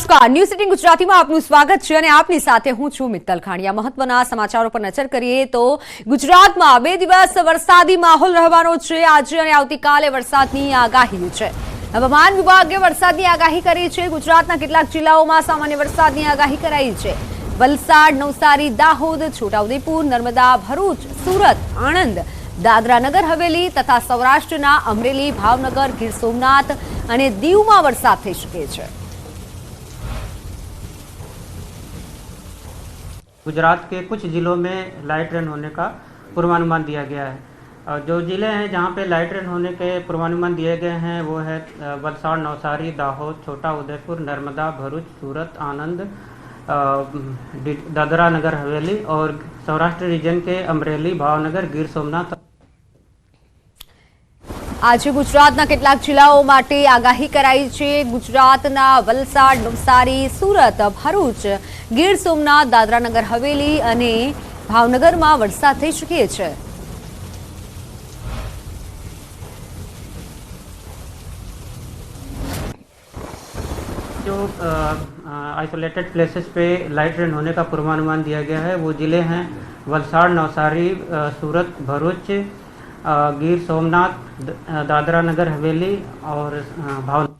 નમસ્કાર, ન્યૂઝ 18 ગુજરાતીમાં આપનું સ્વાગત છે અને આપની સાથે હું છું મિત્તલ ખાણિયા। મહત્વના સમાચારો પર નજર કરીએ તો ગુજરાતમાં 2 દિવસ વરસાદી માહોલ રહેવાનો છે। આજે અને આવતીકાલે વરસાદની આગાહી છે। હવામાન વિભાગે વરસાદની આગાહી કરી છે। ગુજરાતના કેટલાક જિલ્લાઓમાં સામાન્ય વરસાદની આગાહી કરાઈ છે। વલસાડ, નવસારી, દાહોદ, છોટાઉદેપુર, નર્મદા, ભરૂચ, સુરત, આણંદ, દાદરા નગર હવેલી તથા સૌરાષ્ટ્રના અમરેલી, ભાવનગર, ગીર સોમનાથ અને દીવમાં વરસાદ થઈ શકે છે। गुजरात के कुछ जिलों में लाइट रेन होने का पूर्वानुमान दिया गया है। और जो ज़िले हैं जहां पे लाइट रेन होने के पूर्वानुमान दिए गए हैं वो है वलसाड़, नवसारी, दाहोद, छोटा उदयपुर, नर्मदा, भरूच, सूरत, आनंद, दादरा नगर हवेली और सौराष्ट्र रीजन के अमरेली, भावनगर, गीर सोमनाथ। आज गुजरातना કેટલાક જિલ્લાઓ માટે આગાહી કરાઈ છે। ગુજરાતના વલસાડ, નવસારી, સુરત, ભરૂચ, ગીર સોમનાથ, દાદરા નગર હવેલી અને ભાવનગરમાં વરસાદ થઈ શકે છે। जो आइसोलेटेड प्लेसेस पे लाइट रेन होने का पूर्वानुमान दिया गया है वो ज़िले हैं वलसाड़, नवसारी, सूरत, भरूच, गीर सोमनाथ, दादरा नगर हवेली और भावनगर।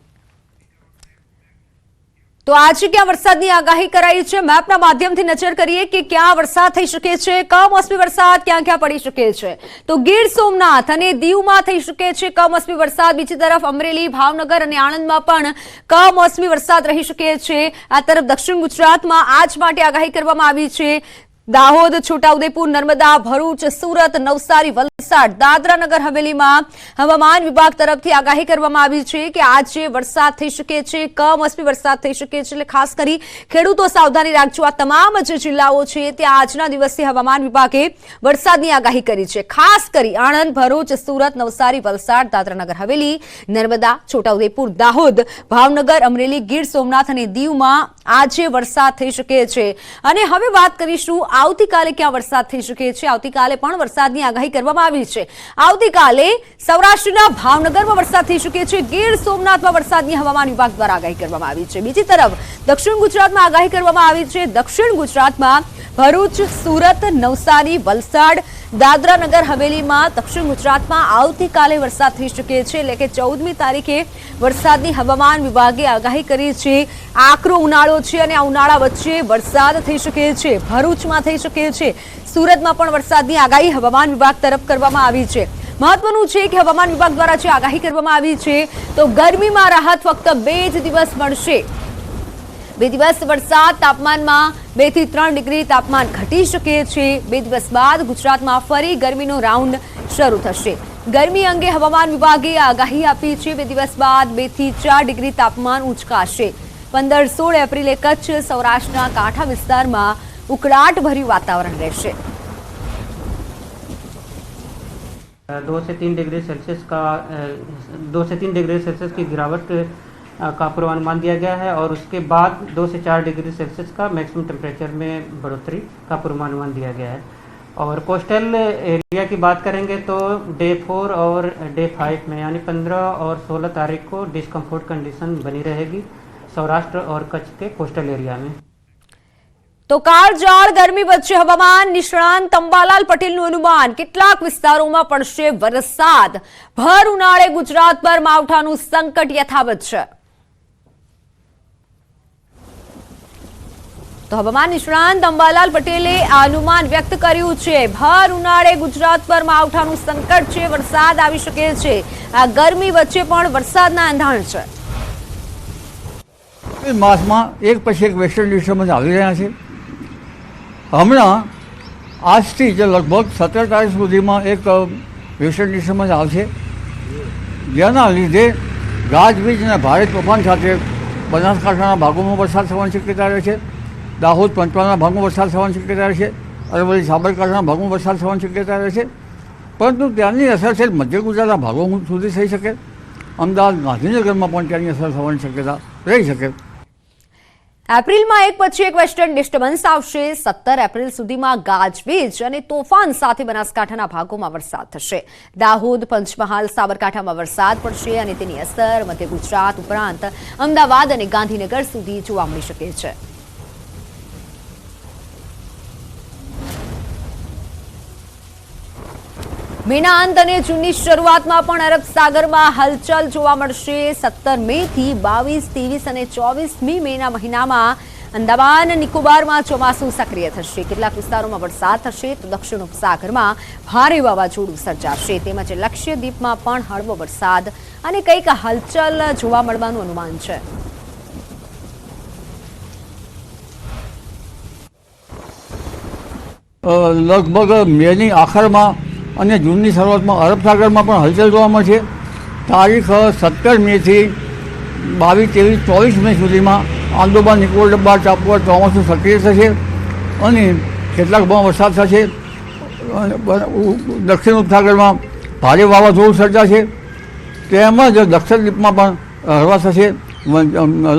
તો આજે ક્યાં વરસાદની આગાહી કરાઈ છે? મેપના માધ્યમથી નજર કરીએ કે ક્યાં વરસાદ થઈ શકે છે, કમોસમી વરસાદ ક્યાં ક્યાં પડી શકે છે। તો ગીર સોમનાથ અને દીવમાં થઈ શકે છે કમોસમી વરસાદ। બીજી તરફ અમરેલી, ભાવનગર અને આણંદમાં પણ કમોસમી વરસાદ રહી શકે છે। આ તરફ દક્ષિણ ગુજરાતમાં આજ માટે આગાહી કરવામાં આવી છે। દાહોદ, છોટાઉદેપુર, નર્મદા, ભરૂચ, સુરત, નવસારી, વલસાડ, દાદરા નગર હવેલીમાં હવામાન વિભાગ તરફથી આગાહી કરવામાં આવી છે કે આજે વરસાદ થઈ શકે છે, કમોસમી વરસાદ થઈ શકે છે। એટલે ખાસ કરી ખેડૂતો સાવધાની રાખજો। આ તમામ જે જિલ્લાઓ છે ત્યાં આજના દિવસે હવામાન વિભાગે વરસાદની આગાહી કરી છે। ખાસ કરી આણંદ, ભરૂચ, સુરત, નવસારી, વલસાડ, દાદરા નગર હવેલી, નર્મદા, છોટાઉદેપુર, દાહોદ, ભાવનગર, અમરેલી, ગીર સોમનાથ અને દીવમાં આજે વરસાદ થઈ શકે છે। અને હવે વાત કરીશું આવતીકાલે ક્યાં વરસાદ થઈ શકે છે। આવતીકાલે પણ વરસાદની આગાહી કરવામાં આવી છે। આવતીકાલે સૌરાષ્ટ્રના ભાવનગરમાં વરસાદ થઈ શકે છે। ગીર સોમનાથમાં વરસાદની હવામાન વિભાગ દ્વારા આગાહી કરવામાં આવી છે। બીજી તરફ દક્ષિણ ગુજરાતમાં આગાહી કરવામાં આવી છે। દક્ષિણ ગુજરાતમાં ભરૂચ, સુરત, નવસારી, વલસાડ, દાદરા નગર હવેલીમાં દક્ષિણ ગુજરાતમાં આવતીકાલે વરસાદ થઈ શકે છે। એટલે કે 14મી તારીખે વરસાદની હવામાન વિભાગે આગાહી કરી છે। આકરો ઉનાળો છે અને આ ઉનાળા વચ્ચે વરસાદ થઈ શકે છે। ભરૂચમાં થઈ શકે છે, સુરતમાં પણ વરસાદની આગાહી હવામાન વિભાગ તરફ કરવામાં આવી છે। મહત્વનું છે કે હવામાન વિભાગ દ્વારા જે આગાહી કરવામાં આવી છે તો ગરમીમાં રાહત ફક્ત 2 જ દિવસ મળશે। 2 દિવસ વરસાદ, તાપમાનમાં 2 થી 3 ડિગ્રી તાપમાન ઘટી શકે છે। 2 દિવસ બાદ ગુજરાતમાં ફરી ગરમીનો રાઉન્ડ શરૂ થશે। ગરમી અંગે હવામાન વિભાગે આગાહી આપી છે। 2 દિવસ બાદ 2 થી 4 ડિગ્રી તાપમાન ઉંચકાશે। 15-16 એપ્રિલે કચ્છ, સૌરાષ્ટ્રના કાંઠા વિસ્તારમાં ઉકળાટભર્યું વાતાવરણ રહેશે। 2 से 3 डिग्री सेल्सियस की गिरावट का पूर्वानुमान दिया गया है और उसके बाद 2 से 4 डिग्री सेल्सियस का मैक्सिमम टेम्परेचर में बढ़ोतरी का पूर्वानुमान दिया गया है। और कोस्टल एरिया की बात करेंगे तो डे 4 और डे 5 में यानी 15 और 16 तारीख को डिस्कम्फर्ट कंडीशन बनी रहेगी सौराष्ट्र और कच्छ के कोस्टल एरिया में। તો કાળઝાળ ગરમી વચ્ચે હવામાન નિષ્ણાંત અંબાલાલ પટેલનું અનુમાન કેટલાક વિસ્તારોમાં પડશે વરસાદ। ભર ઉનાળે ગુજરાત પર માવઠાનું સંકટ યથાવત છે। તો હવામાન નિષ્ણાંત અંબાલાલ પટેલે આ અનુમાન વ્યક્ત કર્યું છે। ભર ઉનાળે ગુજરાત પર માવઠાનું સંકટ છે, વરસાદ આવી શકે છે। આ ગરમી વચ્ચે પણ વરસાદના એંધાણ છે। માસમાં એક પછી એક વેસ્ટર્ન ડિસ્ટર્બન્સ આવી રહ્યા છે। હમણાં આજથી જે લગભગ 17 તારીખ સુધીમાં એક વેસ્ટર્ન ડિસ્ટર્બન્સ આવશે, જેના લીધે ગાજવીજ અને ભારે તોફાન સાથે બનાસકાંઠાના ભાગોમાં વરસાદ થવાની શક્યતા રહે છે। દાહોદ, પંચમહાલના ભાગમાં વરસાદ થવાની શક્યતા રહે છે। અરવલ્લી, સાબરકાંઠાના ભાગમાં વરસાદ થવાની શક્યતા રહે છે। પરંતુ ત્યાંની અસર છે મધ્ય ગુજરાતના ભાગો સુધી થઈ શકે। અમદાવાદ, ગાંધીનગરમાં પણ ત્યાંની અસર થવાની શક્યતા રહી શકે। એપ્રિલમાં એક પછી એક વેસ્ટર્ન ડિસ્ટર્બન્સ આવશે. 17 એપ્રિલ સુધીમાં ગાજવીજ અને તોફાન સાથે બનાસકાંઠાના ભાગોમાં વરસાદ થશે. દાહોદ, પંચમહાલ, સાબરકાંઠામાં વરસાદ પડશે અને તેની અસર મધ્ય ગુજરાત ઉપરાંત અમદાવાદ અને ગાંધીનગર સુધી જોવા મળી શકે છે. મેના અંત અને જૂનની શરૂઆતમાં પણ અરબ સાગરમાં હલચલ જોવા મળશે. 17 મે થી 22, 23 અને 24મી મેના મહિનામાં અંદામાન નિકોબારમાં ચોમાસું સક્રિય થશે. કેટલાક વિસ્તારોમાં વરસાદ થશે તો દક્ષિણ ઉપસાગરમાં ભારે વાવાઝોડું સર્જાશે. તેમજ લક્ષદ્વીપમાં પણ હળવો વરસાદ અને કંઈક હલચલ જોવા મળવાનું અનુમાન છે. લગભગ મેની આખરમાં અને જૂનની શરૂઆતમાં અરબ સાગરમાં પણ હલચલ જોવા મળશે. તારીખ 17 મેથી 22, 23, 24 મે સુધીમાં આંદોમાન નિકોબાર ટાપુ પર ચોમાસું સક્રિય થશે અને કેટલાક ભાગમાં વરસાદ થશે. દક્ષિણ ઉપસાગરમાં ભારે વાવાઝોડું સર્જાશે. તેમજ લક્ષદ્વીપમાં પણ હળવા થશે.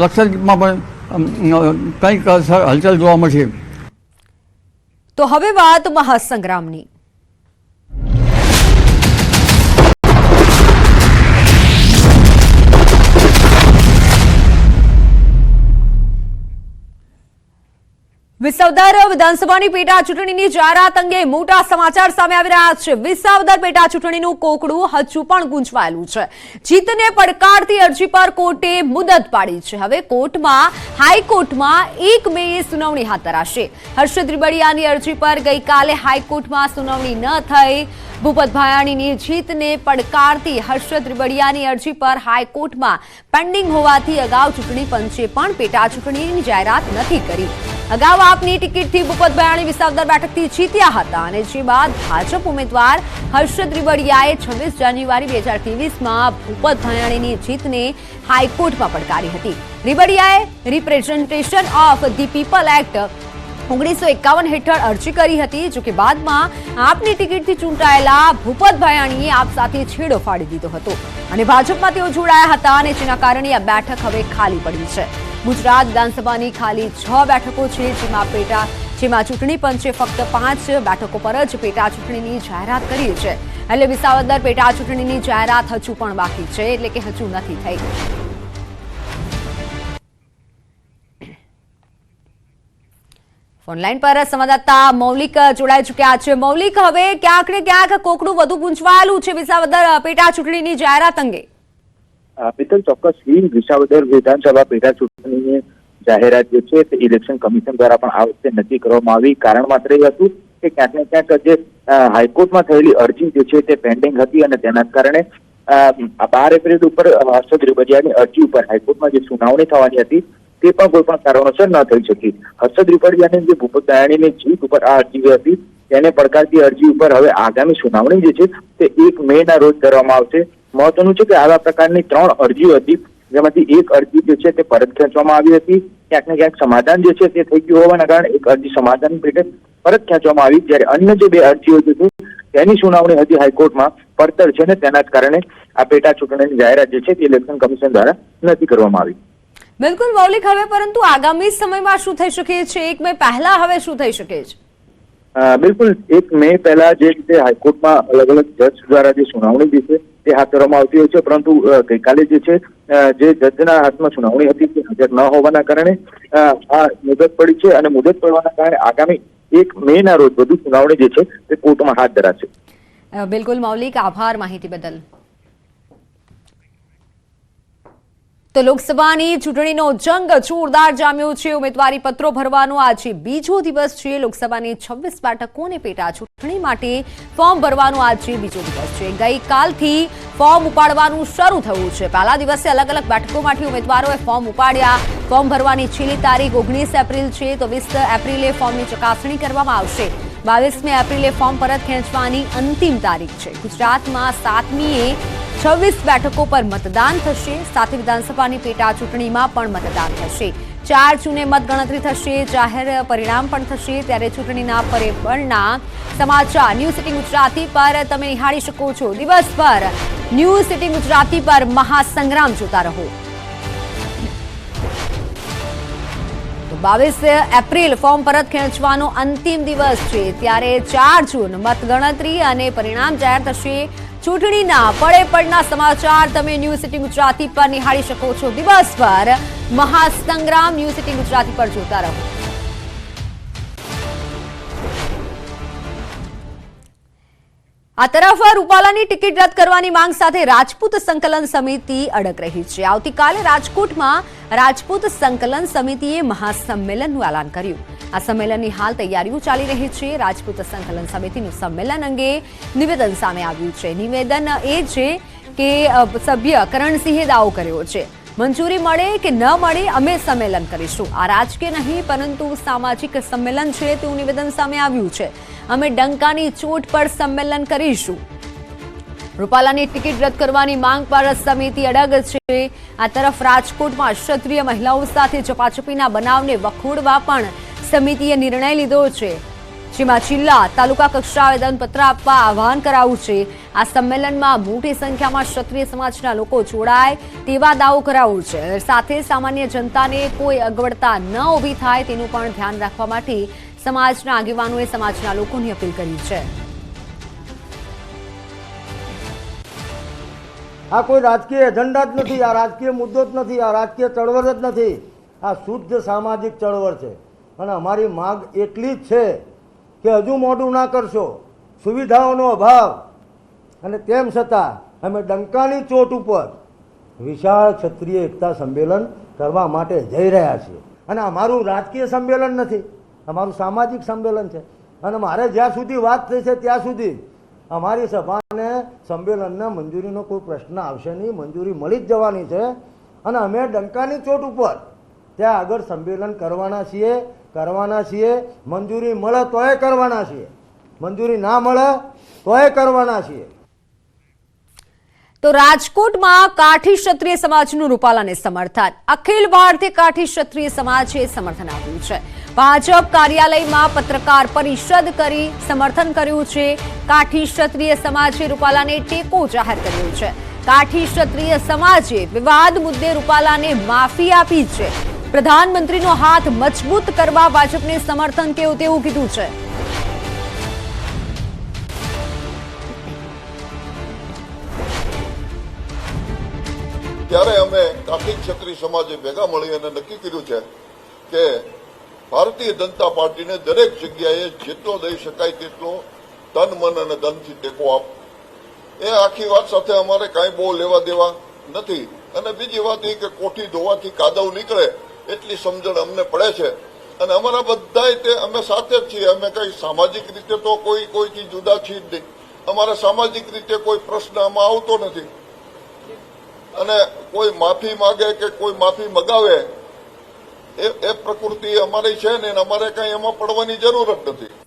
લક્ષદ્વીપમાં પણ કંઈક હલચલ જોવા મળશે. તો હવે વાત મહાસંગ્રામની. વિસાવદર વિધાનસભાની પેટા ચૂંટણીની જાહેરાત અંગે મોટા સમાચાર સામે આવી રહ્યા છે. વિસાવદર પેટા ચૂંટણીનું કોકડું હજુ પણ ગૂંચવાયેલું છે. જીતને પડકારતી અરજી પર કોર્ટે મુદત પાડી છે. હવે હાઈકોર્ટમાં 1 મેએ સુનાવણી હાથ ધરાશે. હર્ષદ રીબડિયાની અરજી પર ગઈકાલે હાઈકોર્ટમાં સુનાવણી ન થઈ. ભૂપત ભાયાણીની જીતને પડકારતી હર્ષદ રીબડિયાની અરજી પર હાઈકોર્ટમાં પેન્ડિંગ હોવાથી અગાઉ ચૂંટણી પંચે પણ પેટા ચૂંટણીની જાહેરાત નથી કરી. અગાઉ આપની ટિકિટથી ભૂપત ભાયાણી વિસાવદર બેઠકથી જીત્યા હતા અને જે બાદ ભાજપ ઉમેદવાર હર્ષદ રીબડિયાએ 26 જાન્યુઆરી 2023માં ભૂપત ભાયાણીની જીતને હાઈકોર્ટમાં પડકારી હતી. રીબડિયાએ representation of the people act 1951 હેઠળ અરજી કરી હતી. જોકે બાદમાં આપની ટિકિટથી ચૂંટાયેલા ભૂપત ભાયાણીએ આપ સાથે છેડો ફાડી દીધો હતો અને ભાજપમાં તેઓ જોડાયા હતા અને જેના કારણે આ બેઠક હવે ખાલી પડી છે. ગુજરાત વિધાનસભાની ખાલી 6 બેઠકો છે, જેમાં ચૂંટણી પંચે ફક્ત 5 બેઠકો પર જ પેટા ચૂંટણીની જાહેરાત કરી છે. એટલે વિસાવદર પેટા ચૂંટણીની જાહેરાત હજુ પણ બાકી છે, એટલે કે હજુ નથી થઈ. ફોનલાઈન પર સંવાદદાતા મૌલિક જોડાઈ ચૂક્યા છે. મૌલિક, હવે ક્યાંક ને ક્યાંક કોકડું વધુ ગૂંચવાયેલું છે વિસાવદર પેટા ચૂંટણીની જાહેરાત અંગે. મિત્તલ, ચોક્કસ વિસાવદર વિધાનસભા પેટા ચૂંટણીની જાહેરાત જે છે તે ઇલેક્શન કમિશન દ્વારા પણ આ વખતે નક્કી કરવામાં આવી. કારણ માત્ર એ હતું કે ક્યાંક ને ક્યાંક જે હાઈકોર્ટમાં થયેલી અરજી જે છે તે પેન્ડિંગ હતી અને તેના કારણે 12 એપ્રિલ ઉપર હર્ષદ રીબડિયાની અરજી ઉપર હાઈકોર્ટમાં જે સુનાવણી થવાની હતી તે પણ કોઈ પણ કારણોસર ન થઈ શકી. હર્ષદ રીબડિયાની જે ભૂપત ભાયાણીની જીત ઉપર આ અરજી હતી તેને પડકારતી અરજી ઉપર હવે આગામી સુનાવણી જે છે તે 1 મેના રોજ કરવામાં આવશે. મહત્વનું છે કે આવા પ્રકારની 3 અરજીઓ હતી, જેમાંથી એક અરજી જે છે તે પરત ખેંચવામાં આવી હતી. ક્યાંક ને ક્યાંક સમાધાન જે છે તે થઈ ગયું હોવાના કારણે એક અરજી સમાધાન પેટે પરત ખેંચવામાં આવી, જ્યારે અન્ય જે 2 અરજીઓ જે છે તેની સુનાવણી હતી હાઈકોર્ટમાં પડતર છે ને તેના જ કારણે આ પેટા ચૂંટણીની જાહેરાત જે છે તે ઇલેક્શન કમિશન દ્વારા નથી કરવામાં આવી. બિલકુલ મૌલિક, હવે પરંતુ આગામી સમયમાં શું થઈ શકે છે? 1 મે પહેલા હવે શું થઈ શકે છે? બિલકુલ 1 મે પહેલા જે રીતે હાઈકોર્ટમાં અલગ અલગ જજ દ્વારા જે સુનાવણી જે છે તે હાથ ધરવામાં આવતી હોય છે, પરંતુ ગઈકાલે જે છે જે જજના હાથમાં સુનાવણી હતી તે હાજર ન હોવાના કારણે આ મુદત પડી છે અને મુદત પડવાના કારણે આગામી 1 મેના રોજ વધુ સુનાવણી જે છે તે કોર્ટમાં હાથ ધરાશે. બિલકુલ મૌલિક, આભાર માહિતી બદલ. તો લોકસભાની ચૂંટણીનો જંગ જોરદાર જામ્યો છે. ઉમેદવારી પત્રો ભરવાનો આજે બીજો દિવસ છે. લોકસભાની 26 બેઠકોને પેટા ચૂંટણી માટે ફોર્મ ભરવાનો આજે બીજો દિવસ છે. ગઈકાલથી ફોર્મ ઉપાડવાનું શરૂ થયું છે. પહેલા દિવસે અલગ અલગ બેઠકોમાંથી ઉમેદવારોએ ફોર્મ ઉપાડ્યા. ફોર્મ ભરવાની છેલ્લી તારીખ 19 એપ્રિલ છે, તો 20 એપ્રિલે ફોર્મની ચકાસણી કરવામાં આવશે. 22મી એપ્રિલે ફોર્મ પરત ખેંચવાની અંતિમ તારીખ છે. ગુજરાતમાં 7મીએ 26 બેઠકો પર મતદાન થશે. સાથે વિધાનસભાની પેટા ચૂંટણીમાં પણ મતદાન થશે. 4 જૂને મતગણતરી થશે. જાહેર પરિણામ પણ થશે. ત્યારે ચૂંટણીના પરિબળના સમાચાર ન્યૂઝ સિટી ગુજરાતી પર તમે નિહાળી શકો છો. દિવસભર ન્યૂઝ સિટી ગુજરાતી પર મહાસંગ્રામ જોતા રહો. 22 એપ્રિલ ફોર્મ પરત ખેંચવાનો અંતિમ દિવસ છે, ત્યારે 4 જૂન મતગણતરી અને પરિણામ જાહેર થશે. ચૂંટણીના પડે પડના સમાચાર તમે ન્યૂઝ સિટી ગુજરાતી પર નિહાળી શકો છો. દિવસભર મહાસંગ્રામ ન્યૂઝ સિટી ગુજરાતી પર જોતા રહો. આ તરફ રૂપાલાની ટિકિટ રદ કરવાની માંગ સાથે રાજપૂત સંકલન સમિતિ અડગ રહી છે. આવતીકાલે રાજકોટમાં રાજપૂત સંકલન સમિતિએ મહાસંમેલનનું એલાન કર્યું. આ સંમેલનની હાલ તૈયારીઓ ચાલી રહી છે. રાજપૂત સંકલન સમિતિનું સંમેલન અંગે નિવેદન સામે આવ્યું છે. નિવેદન એ છે કે સભ્ય કરણસિંહે દાવો કર્યો છે, મંજૂરી મળે કે ન મળે અમે સંમેલન કરીશું. આ રાજકીય નહીં પરંતુ સામાજિક સંમેલન છે તેવું નિવેદન સામે આવ્યું છે. અમે ડંકાની ચોટ પર સંમેલન કરીશું. રૂપાલાની ટિકિટ રદ કરવાની માંગ પર સમિતિ અડગ છે. આ તરફ રાજકોટમાં ક્ષત્રિય મહિલાઓ સાથે ઝપાઝપીના બનાવને વખોડવા પણ સમિતિએ નિર્ણય લીધો છે, જેમાં જિલ્લા તાલુકા કક્ષાએ આવેદનપત્ર આપવા આહવાન કરાયું છે. આ સંમેલનમાં મોટી સંખ્યામાં ક્ષત્રિય સમાજના લોકો જોડાય તેવા દાવો કરાયો છે. સાથે સામાન્ય જનતાને કોઈ અગવડતા ન ઊભી થાય તેનું પણ ધ્યાન રાખવા માટે સમાજના આગેવાનોએ સમાજના લોકોની અપીલ કરી છે. આ કોઈ રાજકીય એજન્ડા જ નથી, આ રાજકીય મુદ્દો જ નથી, આ રાજકીય ચળવળ જ નથી. આ શુદ્ધ સામાજિક ચળવળ છે અને અમારી માંગ એટલી જ છે કે હજુ મોડું ના કરશો. સુવિધાઓનો અભાવ અને તેમ છતાં અમે ડંકાની ચોટ ઉપર વિશાળ ક્ષત્રિય એકતા સંમેલન કરવા માટે જઈ રહ્યા છીએ. અને અમારું રાજકીય સંમેલન નથી, અમારું સામાજિક સંમેલન છે. અને મારે જ્યાં સુધી વાત થઈ છે ત્યાં સુધી અમારી સભાને સંમેલનને મંજૂરીનો કોઈ પ્રશ્ન આવશે નહીં. મંજૂરી મળી જ જવાની છે અને અમે ડંકાની ચોટ ઉપર ત્યાં આગળ સંમેલન કરવાના છીએ. મંજૂરી મળે તોય કરવાના છીએ, મંજૂરી ના મળે તોય કરવાના છીએ. તો રાજકોટમાં કાઠી ક્ષત્રિય સમાજનું રૂપાલાને સમર્થન. અખિલ ભારતીય કાઠી ક્ષત્રિય સમાજે સમર્થન આપ્યું છે. ભાજપ કાર્યાલયમાં પત્રકાર પરિષદ કરી સમર્થન કર્યું છે. કાઠી ક્ષત્રિય સમાજે રૂપાલાને ટેકો જાહેર કર્યો છે. કાઠી ક્ષત્રિય સમાજે વિવાદ મુદ્દે રૂપાલાને માફી આપી છે. પ્રધાનમંત્રીનો હાથ મજબૂત કરવા ભાજપને સમર્થન કેવું તેવું કીધું છે. ત્યારે અમે કાઠી ક્ષત્રિય સમાજે ભેગા મળી અને નક્કી કર્યું છે કે ભારતીય જનતા પાર્ટીને દરેક જગ્યાએ જેટલો દઈ શકાય તેટલો તન મન અને ધનથી ટેકો આપ. એ આખી વાત સાથે અમારે કાંઈ બહુ લેવા દેવા નથી. અને બીજી વાત એ કે કોઠી ધોવાથી કાદવ નીકળે એટલી સમજણ અમને પડે છે અને અમારા બધાય તે અમે સાથે જ છીએ. અમે કઈ સામાજિક રીતે તો કોઈથી જુદા છીએ જ નહીં. અમારા સામાજિક રીતે કોઈ પ્રશ્ન આમાં આવતો નથી અને કોઈ માફી માંગે કે કોઈ માફી મગાવે એ પ્રકૃતિ અમારી છે ને અમારે કઈ એમાં પડવાની જરૂર જ નથી.